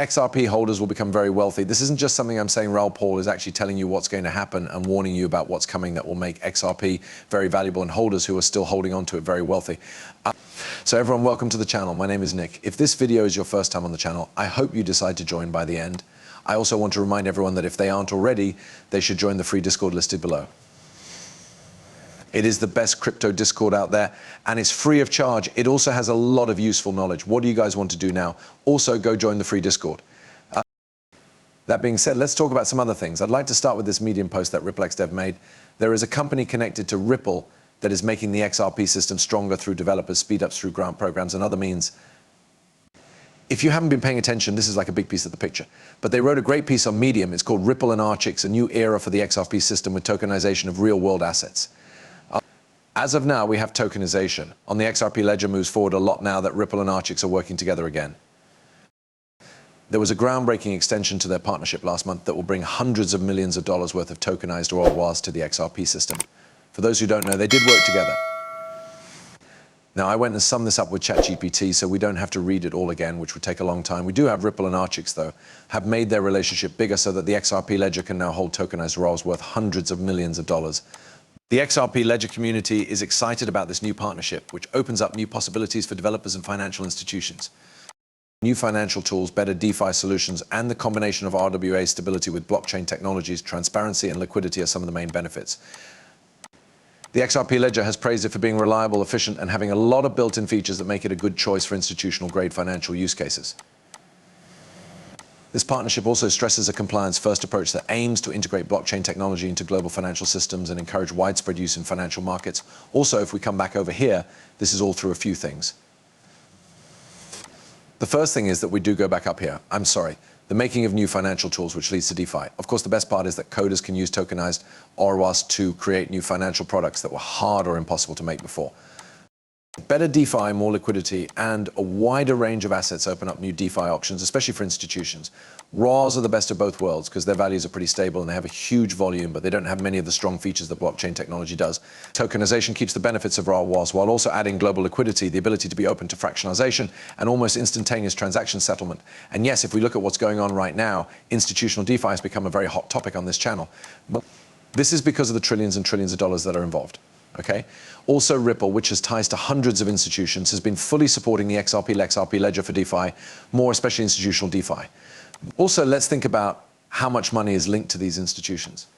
XRP holders will become very wealthy. This isn't just something I'm saying. Raoul is actually telling you what's going to happen and warning you about what's coming that will make XRP very valuable and holders who are still holding on to it very wealthy. So everyone, welcome to the channel. My name is Nick. If this video is your first time on the channel, I hope you decide to join by the end. I also want to remind everyone that if they aren't already, they should join the free Discord listed below. It is the best crypto Discord out there, and it's free of charge. It also has a lot of useful knowledge. What do you guys want to do now? Also, go join the free Discord. That being said, let's talk about some other things. I'd like to start with this Medium post that RippleX Dev made. There is a company connected to Ripple that is making the XRP system stronger through developers, speed-ups through grant programs, and other means. If you haven't been paying attention, this is like a big piece of the picture. But they wrote a great piece on Medium. It's called Ripple and XRP, a new era for the XRP system with tokenization of real-world assets. As of now, we have tokenization. On the XRP ledger moves forward a lot now that Ripple and XRP are working together again. There was a groundbreaking extension to their partnership last month that will bring hundreds of millions of dollars worth of tokenized rewards to the XRP system. For those who don't know, they did work together. Now, I went and summed this up with ChatGPT, so we don't have to read it all again, which would take a long time. We do have Ripple and XRP, though, have made their relationship bigger so that the XRP ledger can now hold tokenized rewards worth hundreds of millions of dollars. The XRP ledger community is excited about this new partnership, which opens up new possibilities for developers and financial institutions. New financial tools, better DeFi solutions, and the combination of RWA stability with blockchain technologies, transparency and liquidity are some of the main benefits. The XRP ledger has praised it for being reliable, efficient, and having a lot of built-in features that make it a good choice for institutional-grade financial use cases. This partnership also stresses a compliance-first approach that aims to integrate blockchain technology into global financial systems and encourage widespread use in financial markets. Also, if we come back over here, this is all through a few things. The first thing is that we do go back up here. I'm sorry. The making of new financial tools, which leads to DeFi. Of course, the best part is that coders can use tokenized RWAs to create new financial products that were hard or impossible to make before. Better DeFi, more liquidity, and a wider range of assets open up new DeFi options, especially for institutions. RWAs are the best of both worlds because their values are pretty stable and they have a huge volume, but they don't have many of the strong features that blockchain technology does. Tokenization keeps the benefits of RWAs while also adding global liquidity, the ability to be open to fractionalization, and almost instantaneous transaction settlement. And yes, if we look at what's going on right now, institutional DeFi has become a very hot topic on this channel. But this is because of the trillions and trillions of dollars that are involved. Okay. Also, Ripple, which has ties to hundreds of institutions, has been fully supporting the XRP ledger for DeFi, more especially institutional DeFi. Also, let's think about how much money is linked to these institutions.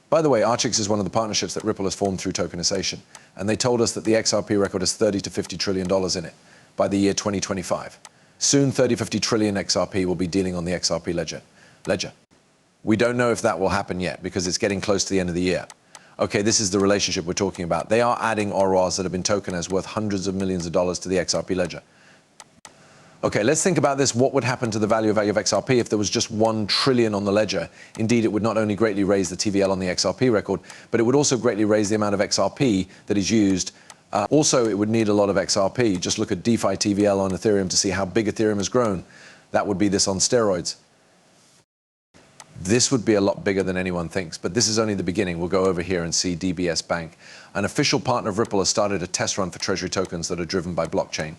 By the way, XRP is one of the partnerships that Ripple has formed through tokenization, and they told us that the XRP record has $30 to $50 trillion in it by the year 2025. Soon, 30 to 50 trillion XRP will be dealing on the XRP ledger. We don't know if that will happen yet because it's getting close to the end of the year. Okay, this is the relationship we're talking about. They are adding RWAs that have been tokenized worth hundreds of millions of dollars to the XRP ledger. Okay, let's think about this. What would happen to the value of XRP if there was just 1 trillion on the ledger? Indeed, it would not only greatly raise the TVL on the XRP record, but it would also greatly raise the amount of XRP that is used. Also, it would need a lot of XRP. Just look at DeFi TVL on Ethereum to see how big Ethereum has grown. That would be this on steroids. This would be a lot bigger than anyone thinks, but this is only the beginning. We'll go over here and see DBS Bank. An official partner of Ripple has started a test run for treasury tokens that are driven by blockchain.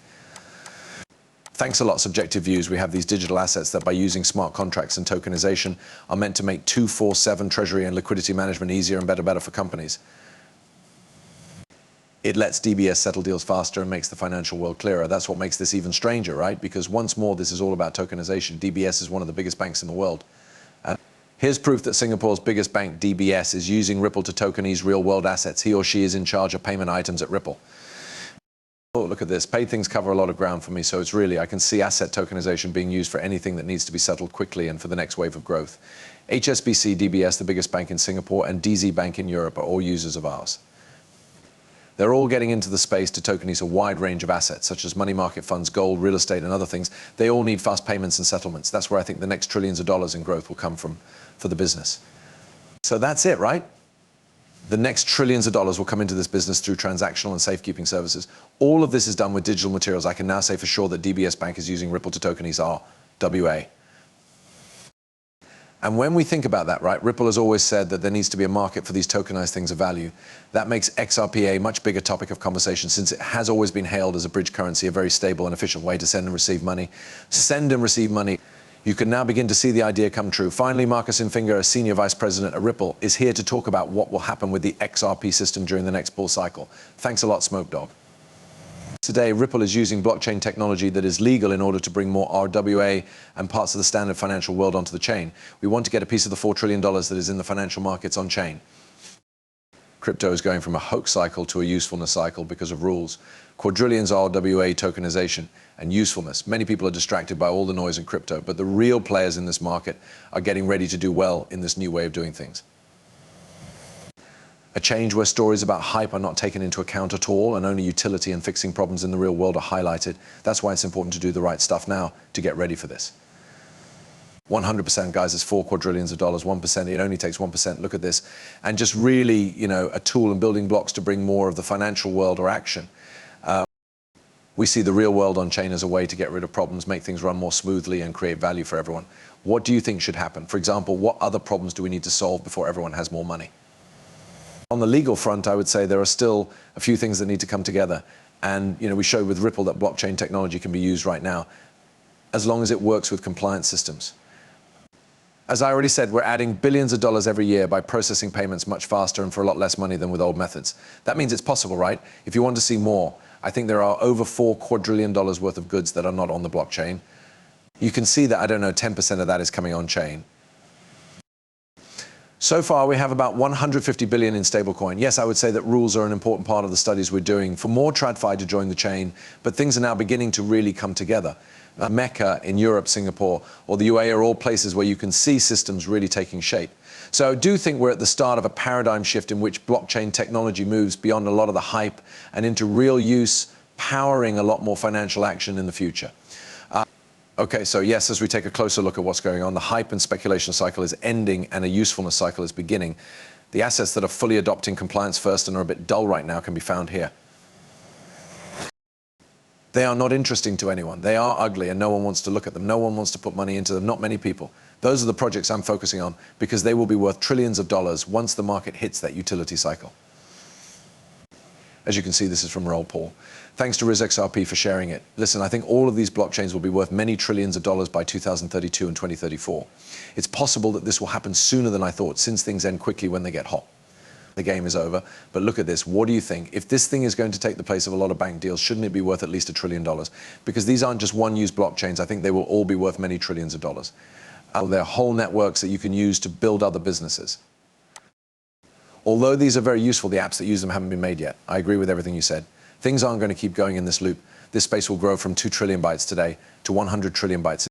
Thanks a lot, Subjective Views. We have these digital assets that by using smart contracts and tokenization are meant to make 24/7 treasury and liquidity management easier and better for companies. It lets DBS settle deals faster and makes the financial world clearer. That's what makes this even stranger, right? Because once more, this is all about tokenization. DBS is one of the biggest banks in the world. Here's proof that Singapore's biggest bank, DBS, is using Ripple to tokenize real-world assets. He or she is in charge of payment items at Ripple. Oh, look at this. Paid things cover a lot of ground for me, so it's really, I can see asset tokenization being used for anything that needs to be settled quickly and for the next wave of growth. HSBC, DBS, the biggest bank in Singapore, and DZ Bank in Europe are all users of ours. They're all getting into the space to tokenize a wide range of assets, such as money market funds, gold, real estate, and other things. They all need fast payments and settlements. That's where I think the next trillions of dollars in growth will come from for the business. So that's it, right? The next trillions of dollars will come into this business through transactional and safekeeping services. All of this is done with digital materials. I can now say for sure that DBS Bank is using Ripple to tokenize RWA. And when we think about that, right, Ripple has always said that there needs to be a market for these tokenized things of value. That makes XRP a much bigger topic of conversation since it has always been hailed as a bridge currency, a very stable and efficient way to send and receive money. Send and receive money. You can now begin to see the idea come true. Finally, Marcus Infinger, a senior vice president at Ripple, is here to talk about what will happen with the XRP system during the next bull cycle. Thanks a lot, Smoke Dog. Today, Ripple is using blockchain technology that is legal in order to bring more RWA and parts of the standard financial world onto the chain. We want to get a piece of the $4 trillion that is in the financial markets on chain. Crypto is going from a hoax cycle to a usefulness cycle because of rules. Quadrillions RWA tokenization and usefulness. Many people are distracted by all the noise in crypto, but the real players in this market are getting ready to do well in this new way of doing things. A change where stories about hype are not taken into account at all and only utility and fixing problems in the real world are highlighted. That's why it's important to do the right stuff now to get ready for this. 100%, guys, is $4 quadrillions. 1%, it only takes 1%. Look at this. And just really, a tool and building blocks to bring more of the financial world or action. We see the real world on chain as a way to get rid of problems, make things run more smoothly and create value for everyone. What do you think should happen? For example, what other problems do we need to solve before everyone has more money? On the legal front, I would say there are still a few things that need to come together. And we showed with Ripple that blockchain technology can be used right now, as long as it works with compliance systems. As I already said, we're adding billions of dollars every year by processing payments much faster and for a lot less money than with old methods. That means it's possible, right? If you want to see more, I think there are over $4 quadrillion worth of goods that are not on the blockchain. You can see that, 10% of that is coming on chain. So far, we have about 150 billion in stablecoin. Yes, I would say that rules are an important part of the studies we're doing for more TradFi to join the chain, but things are now beginning to really come together. Mecca in Europe, Singapore, or the UAE are all places where you can see systems really taking shape. So I do think we're at the start of a paradigm shift in which blockchain technology moves beyond a lot of the hype and into real use, powering a lot more financial action in the future. Okay, so yes, as we take a closer look at what's going on, the hype and speculation cycle is ending and a usefulness cycle is beginning. The assets that are fully adopting compliance first and are a bit dull right now can be found here. They are not interesting to anyone. They are ugly and no one wants to look at them. No one wants to put money into them, not many people. Those are the projects I'm focusing on because they will be worth trillions of dollars once the market hits that utility cycle. As you can see, this is from Raoul. Thanks to XRP for sharing it. Listen, I think all of these blockchains will be worth many trillions of dollars by 2032 and 2034. It's possible that this will happen sooner than I thought, since things end quickly when they get hot. The game is over, but look at this. What do you think? If this thing is going to take the place of a lot of bank deals, shouldn't it be worth at least $1 trillion? Because these aren't just one-use blockchains. I think they will all be worth many trillions of dollars. They're whole networks that you can use to build other businesses. Although these are very useful, the apps that use them haven't been made yet. I agree with everything you said. Things aren't going to keep going in this loop. This space will grow from 2 trillion bytes today to 100 trillion bytes.